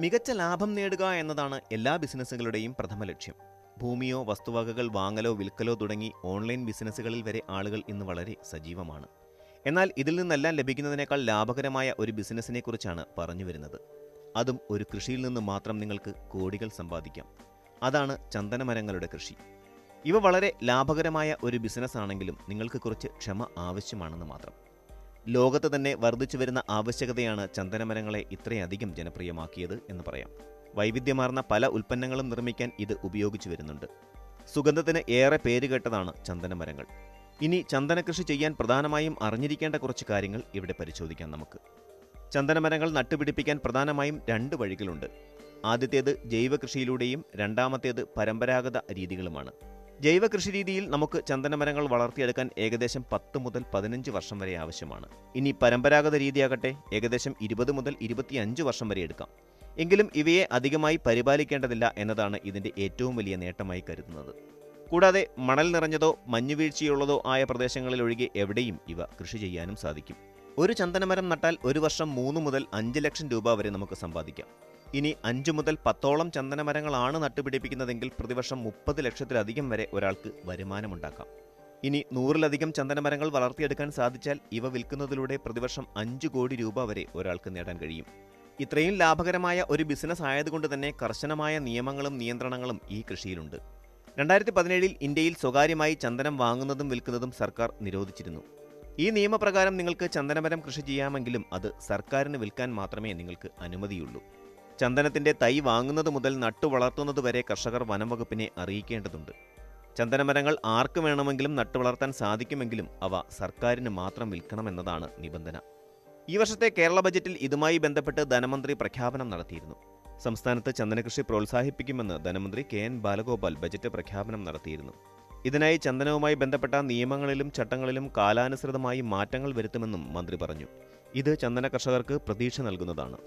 മികച്ച ലാഭം നേടുക എന്നതാണ് എല്ലാ ബിസിനസ്സുകളുടെയും പ്രഥമ ലക്ഷ്യം. ഭൂമിയോ വസ്തുവകകൾ വാങ്ങലോ വിൽക്കലോ തുടങ്ങി ഓൺലൈൻ ബിസിനസ്സുകളിൽ വരെ ആളുകൾ ഇന്ന് വളരെ സജീവമാണ്. എന്നാൽ ഇതിൽ നിന്നെല്ലാം ലഭിക്കുന്നതിനേക്കാൾ ലാഭകരമായ ഒരു ബിസിനസ്സിനെക്കുറിച്ചാണ് പറഞ്ഞു വരുന്നത്. അതും ഒരു കൃഷിയിൽ നിന്ന് മാത്രം നിങ്ങൾക്ക് കോടികൾ സമ്പാദിക്കാം. അതാണ് ചന്ദനമരങ്ങളുടെ കൃഷി. ഇവ വളരെ ലാഭകരമായ ഒരു ബിസിനസ്സാണെങ്കിലും നിങ്ങൾക്ക് കുറച്ച് ക്ഷമ ആവശ്യമാണെന്ന് മാത്രം. ലോകത്ത് തന്നെ വർദ്ധിച്ചു വരുന്ന ആവശ്യകതയാണ് ചന്ദനമരങ്ങളെ ഇത്രയധികം ജനപ്രിയമാക്കിയത് എന്ന് പറയാം. വൈവിധ്യമാർന്ന പല ഉൽപ്പന്നങ്ങളും നിർമ്മിക്കാൻ ഇത് ഉപയോഗിച്ചു വരുന്നുണ്ട്. സുഗന്ധത്തിന് ഏറെ പേരുകേട്ടതാണ് ചന്ദനമരങ്ങൾ. ഇനി ചന്ദനകൃഷി ചെയ്യാൻ പ്രധാനമായും അറിഞ്ഞിരിക്കേണ്ട കുറച്ച് കാര്യങ്ങൾ ഇവിടെ പരിശോധിക്കാം നമുക്ക്. ചന്ദനമരങ്ങൾ നട്ടുപിടിപ്പിക്കാൻ പ്രധാനമായും 2 വഴികളുണ്ട്. ആദ്യത്തേത് ജൈവ കൃഷിയിലൂടെയും രണ്ടാമത്തേത് പരമ്പരാഗത രീതികളുമാണ്. ജൈവ കൃഷി രീതിയിൽ നമുക്ക് ചന്ദനമരങ്ങൾ വളർത്തിയെടുക്കാൻ ഏകദേശം 10 മുതൽ 15 വർഷം വരെ ആവശ്യമാണ്. ഇനി പരമ്പരാഗത രീതിയാകട്ടെ ഏകദേശം 20 മുതൽ 25 വർഷം വരെ എടുക്കാം. എങ്കിലും ഇവയെ അധികമായി പരിപാലിക്കേണ്ടതില്ല എന്നതാണ് ഇതിൻ്റെ ഏറ്റവും വലിയ നേട്ടമായി കരുതുന്നത്. കൂടാതെ മണൽ നിറഞ്ഞതോ മഞ്ഞുവീഴ്ചയുള്ളതോ ആയ പ്രദേശങ്ങളിലൊഴികെ എവിടെയും ഇവ കൃഷി ചെയ്യാനും സാധിക്കും. ഒരു ചന്ദനമരം നട്ടാൽ ഒരു വർഷം 3 മുതൽ 5 ലക്ഷം രൂപ വരെ നമുക്ക് സമ്പാദിക്കാം. ഇനി 5 മുതൽ 10ഓളം ചന്ദനമരങ്ങളാണ് നട്ടുപിടിപ്പിക്കുന്നതെങ്കിൽ പ്രതിവർഷം 30 ലക്ഷത്തിലധികം വരെ ഒരാൾക്ക് വരുമാനമുണ്ടാക്കാം. ഇനി 100-ലധികം ചന്ദനമരങ്ങൾ വളർത്തിയെടുക്കാൻ സാധിച്ചാൽ ഇവ വിൽക്കുന്നതിലൂടെ പ്രതിവർഷം 5 കോടി രൂപ വരെ ഒരാൾക്ക് നേടാൻ കഴിയും. ഇത്രയും ലാഭകരമായ ഒരു ബിസിനസ് ആയതുകൊണ്ട് തന്നെ കർശനമായ നിയമങ്ങളും നിയന്ത്രണങ്ങളും ഈ കൃഷിയിലുണ്ട്. 2017 ഇന്ത്യയിൽ സ്വകാര്യമായി ചന്ദനം വാങ്ങുന്നതും വിൽക്കുന്നതും സർക്കാർ നിരോധിച്ചിരുന്നു. ഈ നിയമപ്രകാരം നിങ്ങൾക്ക് ചന്ദനമരം കൃഷി ചെയ്യാമെങ്കിലും അത് സർക്കാരിന് വിൽക്കാൻ മാത്രമേ നിങ്ങൾക്ക് അനുമതിയുള്ളൂ. ചന്ദനത്തിൻ്റെ തൈ വാങ്ങുന്നത് മുതൽ നട്ടു വളർത്തുന്നതുവരെ കർഷകർ വനംവകുപ്പിനെ അറിയിക്കേണ്ടതുണ്ട്. ചന്ദനമരങ്ങൾ ആർക്ക് വേണമെങ്കിലും നട്ടുവളർത്താൻ സാധിക്കുമെങ്കിലും അവ സർക്കാരിന് മാത്രം വിൽക്കണമെന്നതാണ് നിബന്ധന. ഈ വർഷത്തെ കേരള ബജറ്റിൽ ഇതുമായി ബന്ധപ്പെട്ട് ധനമന്ത്രി പ്രഖ്യാപനം നടത്തിയിരുന്നു. സംസ്ഥാനത്ത് ചന്ദനകൃഷി പ്രോത്സാഹിപ്പിക്കുമെന്ന് ധനമന്ത്രി KN ബാലഗോപാൽ ബജറ്റ് പ്രഖ്യാപനം നടത്തിയിരുന്നു. ഇതിനായി ചന്ദനവുമായി ബന്ധപ്പെട്ട നിയമങ്ങളിലും ചട്ടങ്ങളിലും കാലാനുസൃതമായി മാറ്റങ്ങൾ വരുത്തുമെന്നും മന്ത്രി പറഞ്ഞു. ഇത് ചന്ദന കർഷകർക്ക് പ്രതീക്ഷ നൽകുന്നതാണ്.